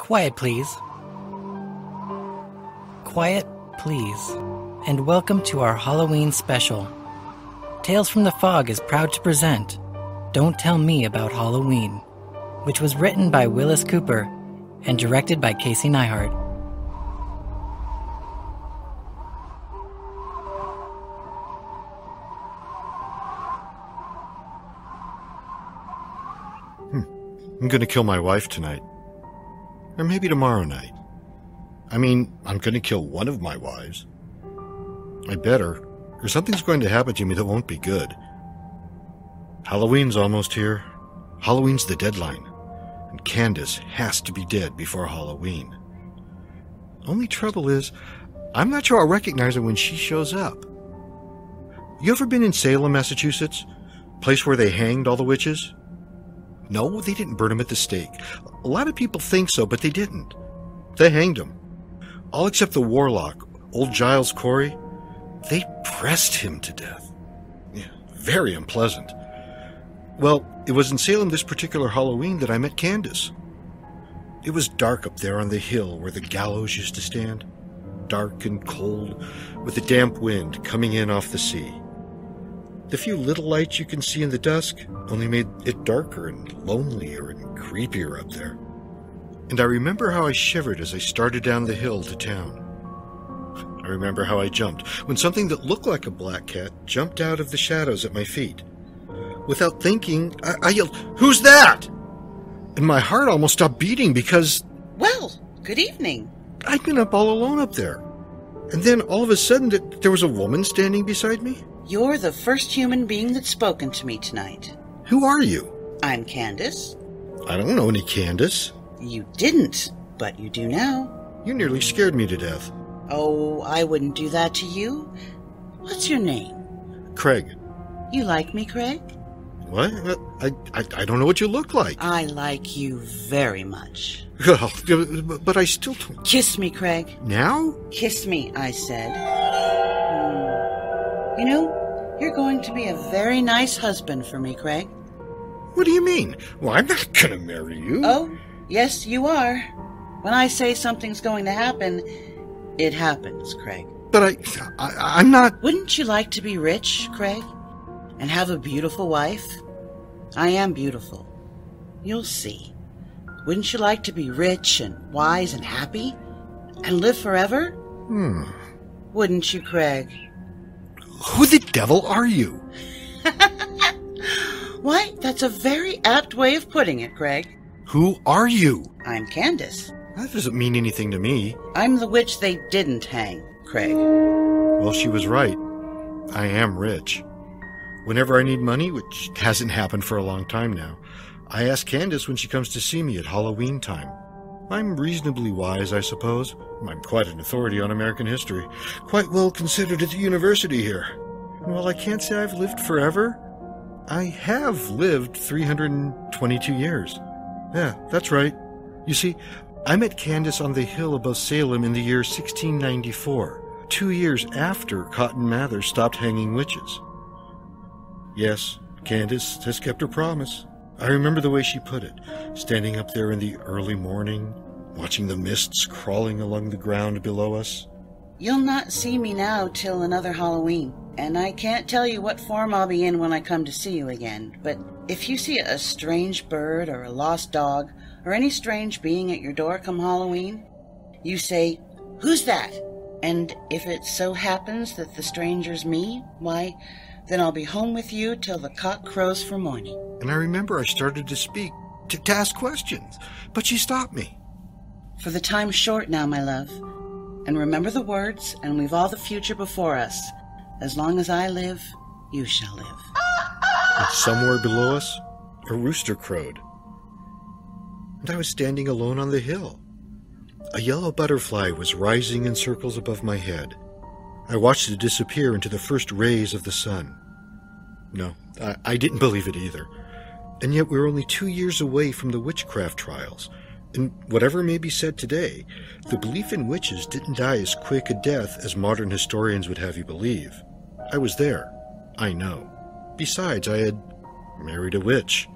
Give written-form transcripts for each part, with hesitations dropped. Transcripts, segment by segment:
Quiet, please. Quiet, please. And welcome to our Halloween special. Tales from the Fog is proud to present Don't Tell Me About Halloween, which was written by Willis Cooper and directed by Casey Neihart. I'm gonna kill my wife tonight. Or maybe tomorrow night. I'm gonna kill one of my wives. I better, or something's going to happen to me that won't be good. Halloween's almost here. Halloween's the deadline. And Candace has to be dead before Halloween. Only trouble is, I'm not sure I'll recognize her when she shows up. You ever been in Salem, Massachusetts? Place where they hanged all the witches? No, they didn't burn them at the stake. A lot of people think so, but they didn't. They hanged them. All except the warlock, old Giles Corey. They pressed him to death. Yeah, very unpleasant. Well, it was in Salem this particular Halloween that I met Candace. It was dark up there on the hill where the gallows used to stand. Dark and cold, with a damp wind coming in off the sea. The few little lights you can see in the dusk only made it darker and lonelier and creepier up there. And I remember how I shivered as I started down the hill to town. I remember how I jumped when something that looked like a black cat jumped out of the shadows at my feet. Without thinking, I yelled, "Who's that?" And my heart almost stopped beating because... Well, good evening. I'd been up all alone up there. And then all of a sudden there was a woman standing beside me. You're the first human being that's spoken to me tonight. Who are you? I'm Candace. I don't know any Candace. You didn't, but you do now. You nearly scared me to death. Oh, I wouldn't do that to you. What's your name? Craig. You like me, Craig? What? I don't know what you look like. I like you very much. Well, but I still don't... Kiss me, Craig. Now? Kiss me, I said. You know, you're going to be a very nice husband for me, Craig. What do you mean? Well, I'm not going to marry you. Oh, yes, you are. When I say something's going to happen, it happens, Craig. But I'm not... Wouldn't you like to be rich, Craig? And have a beautiful wife? I am beautiful. You'll see. Wouldn't you like to be rich and wise and happy? And live forever? Wouldn't you, Craig? Who the devil are you? Why, that's a very apt way of putting it, Craig. Who are you? I'm Candace. That doesn't mean anything to me. I'm the witch they didn't hang, Craig. Well, she was right. I am rich. Whenever I need money, which hasn't happened for a long time now, I ask Candace when she comes to see me at Halloween time. I'm reasonably wise, I suppose. I'm quite an authority on American history. Quite well considered at the university here. And while I can't say I've lived forever, I have lived 322 years. Yeah, that's right. You see, I met Candace on the hill above Salem in the year 1694, 2 years after Cotton Mather stopped hanging witches. Yes, Candace has kept her promise. I remember the way she put it, standing up there in the early morning, watching the mists crawling along the ground below us. You'll not see me now till another Halloween, and I can't tell you what form I'll be in when I come to see you again, but if you see a strange bird or a lost dog or any strange being at your door come Halloween, you say, "Who's that?" And if it so happens that the stranger's me, why, then I'll be home with you till the cock crows for morning. And I remember I started to speak, to ask questions, but she stopped me. For the time's short now, my love. And remember the words, and we've all the future before us. As long as I live, you shall live. And somewhere below us, a rooster crowed. And I was standing alone on the hill. A yellow butterfly was rising in circles above my head. I watched it disappear into the first rays of the sun. No, I didn't believe it either. And yet we're only 2 years away from the witchcraft trials. And whatever may be said today, the belief in witches didn't die as quick a death as modern historians would have you believe. I was there. I know. Besides, I had married a witch.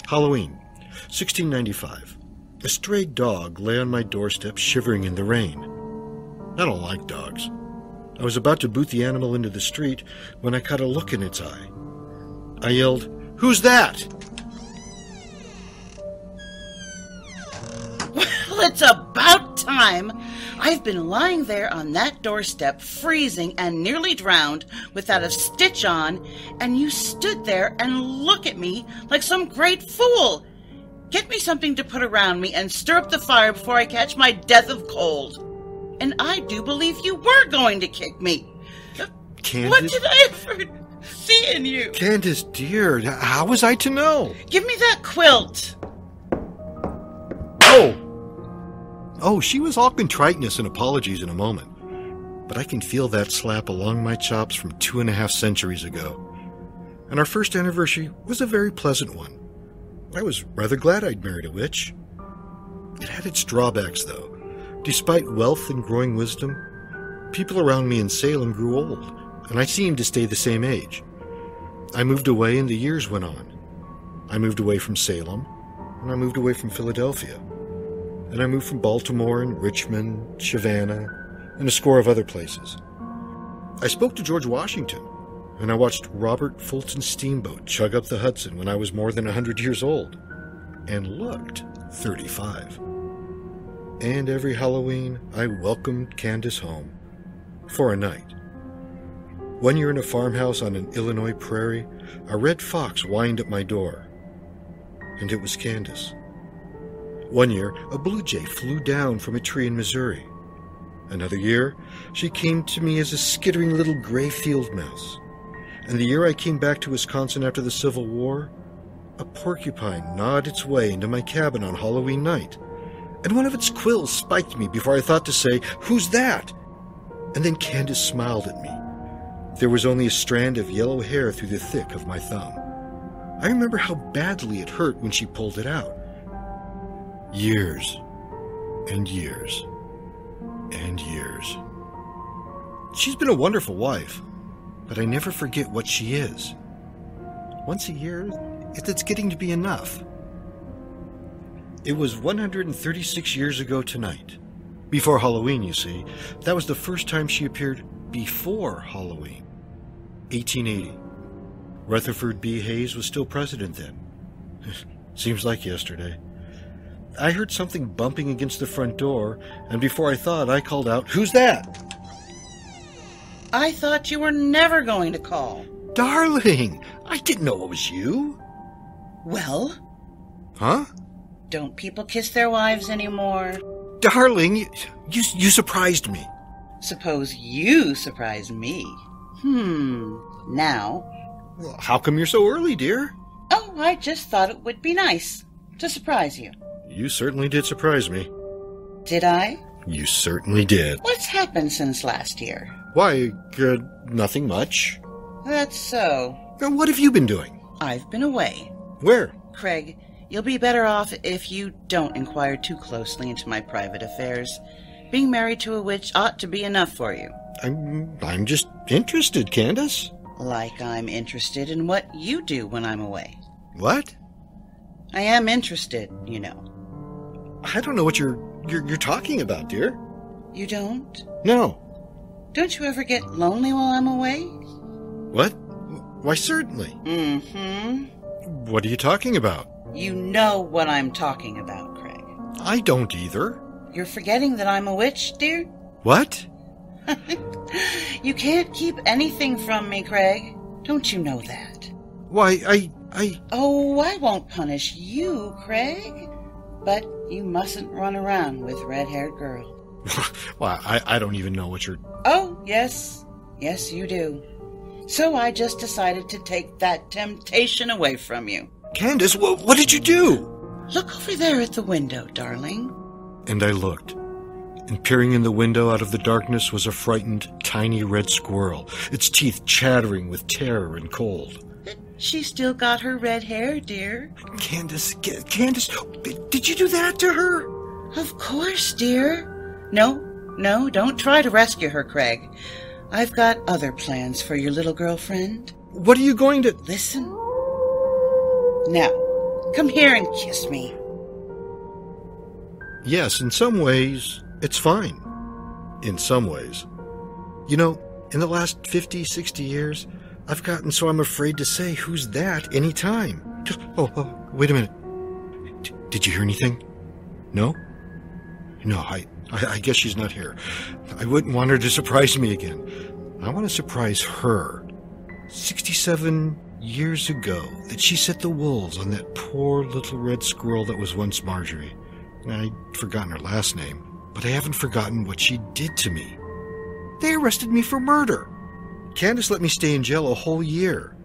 Halloween, 1695. A stray dog lay on my doorstep shivering in the rain. I don't like dogs. I was about to boot the animal into the street when I caught a look in its eye. I yelled, "Who's that?" Well, it's about time. I've been lying there on that doorstep, freezing and nearly drowned, without a stitch on, and you stood there and looked at me like some great fool. Get me something to put around me and stir up the fire before I catch my death of cold. And I do believe you were going to kick me. Candace? What did I ever see in you? Candace, dear, how was I to know? Give me that quilt. Oh, she was all contriteness and apologies in a moment. But I can feel that slap along my chops from 2.5 centuries ago. And our first anniversary was a very pleasant one. I was rather glad I'd married a witch. It had its drawbacks, though. Despite wealth and growing wisdom, people around me in Salem grew old, and I seemed to stay the same age. I moved away and the years went on. I moved away from Salem, and I moved away from Philadelphia. And I moved from Baltimore and Richmond, Savannah, and a score of other places. I spoke to George Washington, and I watched Robert Fulton's steamboat chug up the Hudson when I was more than 100 years old, and looked 35. And every Halloween, I welcomed Candace home for a night. One year in a farmhouse on an Illinois prairie, a red fox whined at my door, and it was Candace. One year, a blue jay flew down from a tree in Missouri. Another year, she came to me as a skittering little gray field mouse. And the year I came back to Wisconsin after the Civil War, a porcupine gnawed its way into my cabin on Halloween night, and one of its quills spiked me before I thought to say, "Who's that?" And then Candace smiled at me. There was only a strand of yellow hair through the thick of my thumb. I remember how badly it hurt when she pulled it out. Years and years and years. She's been a wonderful wife, but I never forget what she is. Once a year, it's getting to be enough. It was 136 years ago tonight. Before Halloween, you see. That was the first time she appeared before Halloween. 1880. Rutherford B. Hayes was still president then. Seems like yesterday. I heard something bumping against the front door, and before I thought, I called out, "Who's that?" I thought you were never going to call. Darling, I didn't know it was you. Well? Huh? Don't people kiss their wives anymore? Darling, you surprised me. Suppose you surprise me. Now? Well, how come you're so early, dear? Oh, I just thought it would be nice to surprise you. You certainly did surprise me. Did I? You certainly did. What's happened since last year? Why, nothing much. That's so. Now, what have you been doing? I've been away. Where? Craig, you'll be better off if you don't inquire too closely into my private affairs. Being married to a witch ought to be enough for you. I'm just interested, Candace. Like I'm interested in what you do when I'm away. What? I am interested, you know. I don't know what you're talking about, dear. You don't? No. Don't you ever get lonely while I'm away? What? Why, certainly. What are you talking about? You know what I'm talking about, Craig. I don't either. You're forgetting that I'm a witch, dear? What? You can't keep anything from me, Craig. Don't you know that? Why, Oh, I won't punish you, Craig. But you mustn't run around with red-haired girl. Well, I don't even know what you're... Oh, yes. Yes, you do. So I just decided to take that temptation away from you. Candace, what did you do? Look over there at the window, darling. And I looked. And peering in the window out of the darkness was a frightened, tiny red squirrel, its teeth chattering with terror and cold. She still got her red hair, dear. Candace, did you do that to her? Of course, dear. No, don't try to rescue her, Craig. I've got other plans for your little girlfriend. What are you going to... Listen. Now, come here and kiss me. Yes, in some ways, it's fine. In some ways. You know, in the last 50, 60 years, I've gotten so I'm afraid to say who's that any time. Oh, wait a minute. Did you hear anything? No? No, I guess she's not here. I wouldn't want her to surprise me again. I want to surprise her. 67 years ago that she set the wolves on that poor little red squirrel that was once Marjorie. I'd forgotten her last name, but I haven't forgotten what she did to me. They arrested me for murder. Candace let me stay in jail a whole year.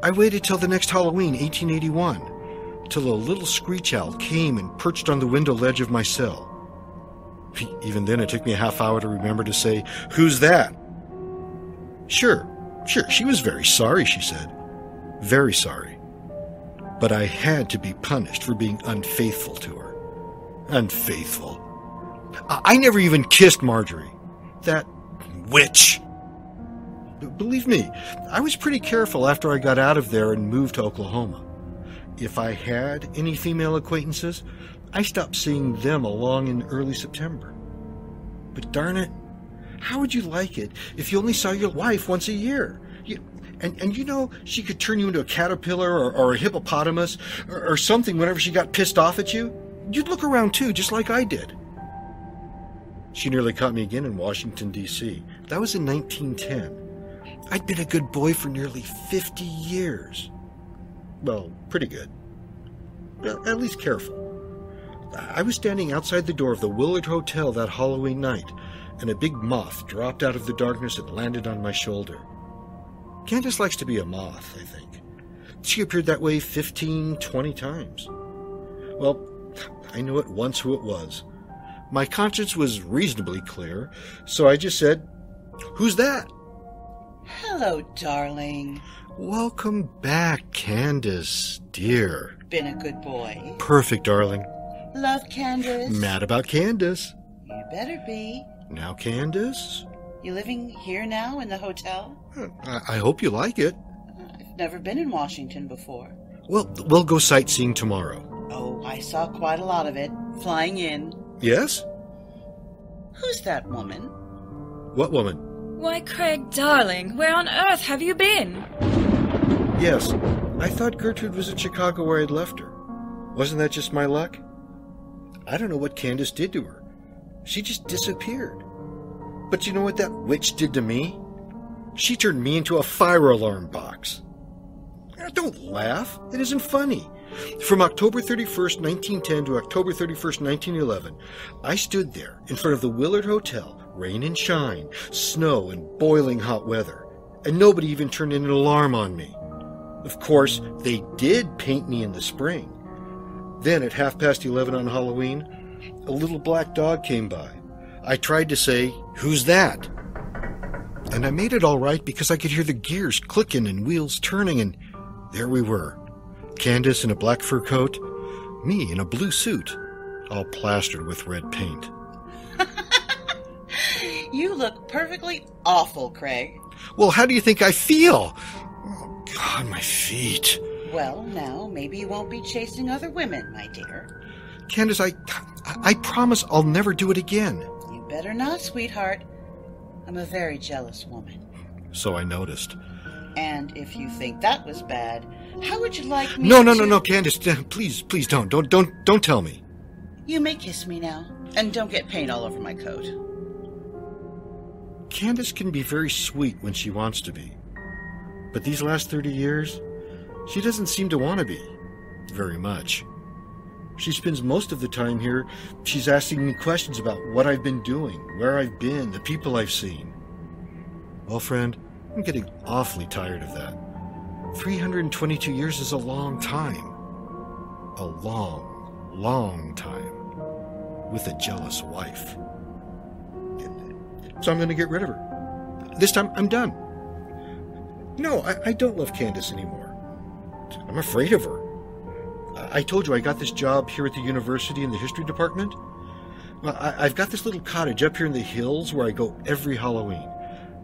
I waited till the next Halloween, 1881, till a little screech owl came and perched on the window ledge of my cell. Even then, it took me a half hour to remember to say, "Who's that?" Sure, she was very sorry, she said. Very sorry. But I had to be punished for being unfaithful to her. Unfaithful. I never even kissed Marjorie. That witch. Believe me, I was pretty careful after I got out of there and moved to Oklahoma. If I had any female acquaintances, I stopped seeing them along in early September. But darn it, how would you like it if you only saw your wife once a year? And you know, she could turn you into a caterpillar or a hippopotamus or something whenever she got pissed off at you. You'd look around too, just like I did. She nearly caught me again in Washington, D.C. That was in 1910. I'd been a good boy for nearly 50 years. Well, pretty good. Well, at least careful. I was standing outside the door of the Willard Hotel that Halloween night, and a big moth dropped out of the darkness and landed on my shoulder. Candace likes to be a moth, I think. She appeared that way 15, 20 times. Well, I knew at once who it was. My conscience was reasonably clear, so I just said, "Who's that?" Hello, darling. Welcome back, Candace, dear. Been a good boy. Perfect, darling. Love Candace. Mad about Candace. You better be. Now, Candace? You living here now in the hotel? I hope you like it. I've never been in Washington before. Well, we'll go sightseeing tomorrow. Oh, I saw quite a lot of it, flying in. Yes? Who's that woman? What woman? Why, Craig, darling, where on earth have you been? Yes, I thought Gertrude was in Chicago where I'd left her. Wasn't that just my luck? I don't know what Candace did to her. She just disappeared. But you know what that witch did to me? She turned me into a fire alarm box. Don't laugh. It isn't funny. From October 31st, 1910 to October 31st, 1911, I stood there in front of the Willard Hotel, rain and shine, snow and boiling hot weather, and nobody even turned in an alarm on me. Of course, they did paint me in the spring. Then at 11:30 on Halloween, a little black dog came by. I tried to say, "Who's that?" And I made it all right because I could hear the gears clicking and wheels turning, and there we were. Candace in a black fur coat, me in a blue suit, all plastered with red paint. You look perfectly awful, Craig. Well, how do you think I feel? Oh, God, my feet. Well, now, maybe you won't be chasing other women, my dear. Candace, I promise I'll never do it again. You better not, sweetheart. I'm a very jealous woman. So I noticed. And if you think that was bad, how would you like me No, Candace, please don't tell me. You may kiss me now, and don't get paint all over my coat. Candace can be very sweet when she wants to be. But these last 30 years, she doesn't seem to want to be. Very much. She spends most of the time here, she's asking me questions about what I've been doing, where I've been, the people I've seen. Well, friend, I'm getting awfully tired of that. 322 years is a long time. A long, long time. With a jealous wife. So I'm going to get rid of her. This time, I'm done. No, I don't love Candace anymore. I'm afraid of her. I told you I got this job here at the university in the history department. Well, I've got this little cottage up here in the hills where I go every Halloween.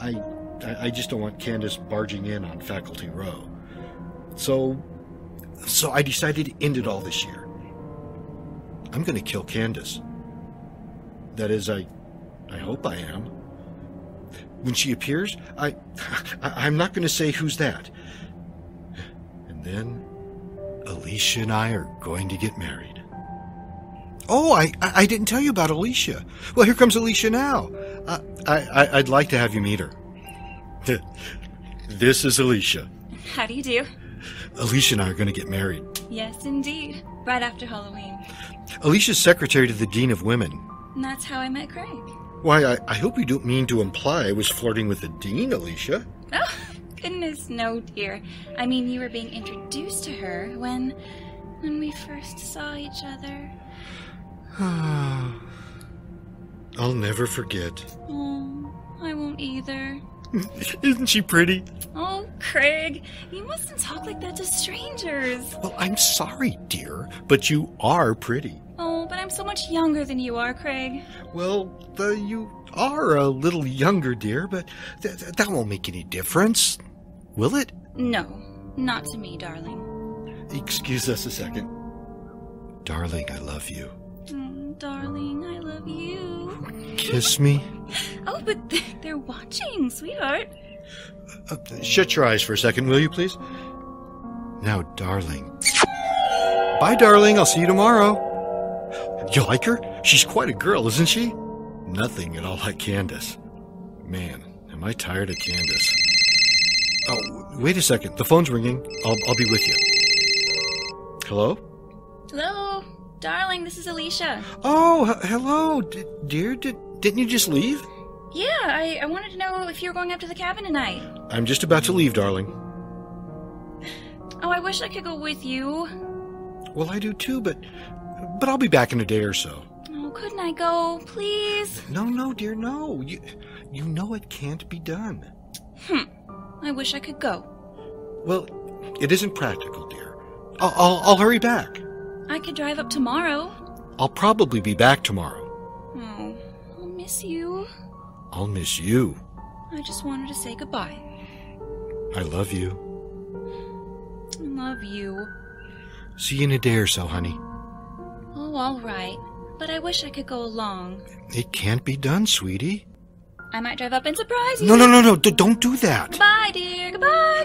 I just don't want Candace barging in on Faculty Row. So I decided to end it all this year. I'm going to kill Candace. That is, I hope I am. When she appears, I'm not going to say who's that. And then Alicia and I are going to get married. Oh, I didn't tell you about Alicia. Well, here comes Alicia now. I'd like to have you meet her. This is Alicia. How do you do? Alicia and I are going to get married. Yes, indeed. Right after Halloween. Alicia's secretary to the Dean of Women. And that's how I met Craig. Why, I hope you don't mean to imply I was flirting with the Dean, Alicia. Oh, goodness, no, dear. I mean, you were being introduced to her when we first saw each other. I'll never forget. Oh, I won't either. Isn't she pretty? Oh, Craig, you mustn't talk like that to strangers. Well, I'm sorry, dear, but you are pretty. Oh, but I'm so much younger than you are, Craig. Well, you are a little younger, dear, but that won't make any difference, will it? No, not to me, darling. Excuse us a second. Darling, I love you. Darling, I love you. Kiss me. Oh, but they're watching, sweetheart. Shut your eyes for a second, will you, please? Now, darling. Bye, darling. I'll see you tomorrow. You like her? She's quite a girl, isn't she? Nothing at all like Candace. Man, am I tired of Candace. Oh, wait a second. The phone's ringing. I'll be with you. Hello? Hello? Darling, this is Alicia. Oh, hello, dear. Didn't you just leave? Yeah, I wanted to know if you were going up to the cabin tonight. I'm just about to leave, darling. Oh, I wish I could go with you. Well, I do too, but I'll be back in a day or so. Oh, couldn't I go, please? No, dear, no. You know it can't be done. I wish I could go. Well, it isn't practical, dear. I'll hurry back. I could drive up tomorrow. I'll probably be back tomorrow. Oh, I'll miss you. I'll miss you. I just wanted to say goodbye. I love you. I love you. See you in a day or so, honey. Oh, all right. But I wish I could go along. It can't be done, sweetie. I might drive up and surprise you. No. Don't do that. Goodbye, dear. Goodbye.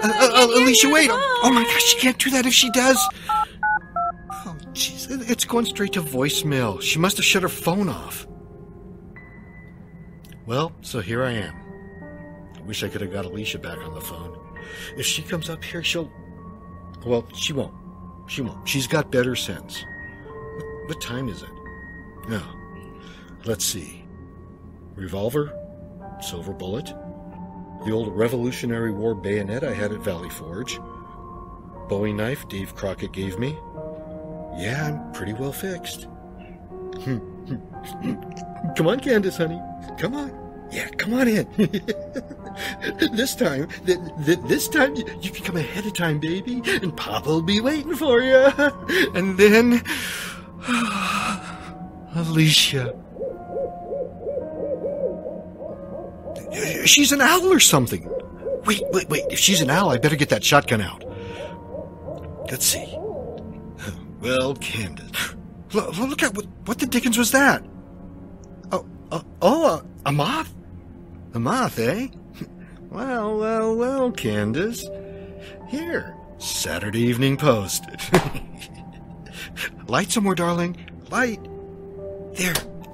Alicia, wait. Oh, my gosh, she can't do that if she does. Oh, jeez. It's going straight to voicemail. She must have shut her phone off. Well, so here I am. I wish I could have got Alicia back on the phone. If she comes up here, well, she won't. She won't. She's got better sense. What time is it? No. Let's see. Revolver, silver bullet, the old Revolutionary War bayonet I had at Valley Forge, Bowie knife Dave Crockett gave me. Yeah, I'm pretty well fixed. Come on, Candace, honey. Come on. Yeah, come on in. This time you can come ahead of time, baby, and Papa will be waiting for you. And then, Alicia. She's an owl or something. Wait. If she's an owl, I better get that shotgun out. Let's see. Well, Candace. Look at what the dickens was that? A moth? A moth, eh? Well, Candace. Here, Saturday Evening Post. Light somewhere, darling. Light.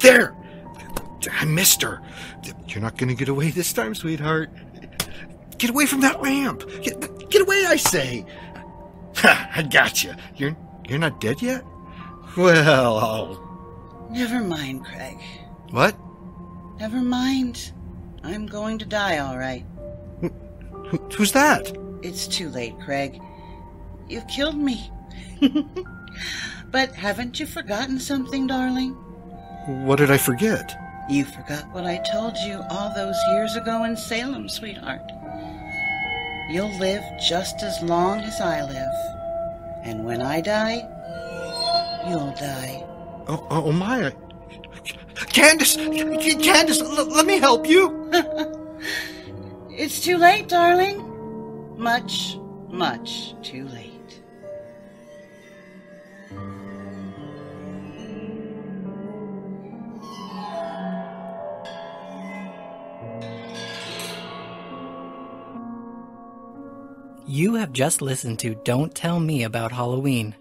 There. I missed her. You're not going to get away this time, sweetheart. Get away from that lamp. Get away, I say. Ha, I got you. You're not dead yet? Well, Never mind, Craig. What? Never mind. I'm going to die, all right. Who's that? It's too late, Craig. You've killed me. But haven't you forgotten something, darling? What did I forget? You forgot what I told you all those years ago in Salem, sweetheart. You'll live just as long as I live. And when I die, you'll die. Oh my. Candace, let me help you. It's too late, darling. Much, much too late. You have just listened to Don't Tell Me About Halloween,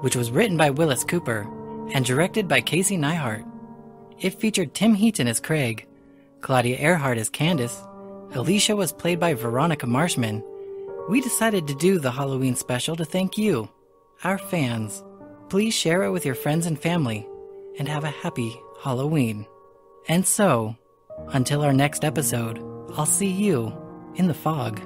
which was written by Willis Cooper and directed by Casey Neihart. It featured Tim Heaton as Craig, Claudia Earhart as Candace, Alicia was played by Veronica Marshman. We decided to do the Halloween special to thank you, our fans. Please share it with your friends and family, and have a happy Halloween. And so, until our next episode, I'll see you in the fog.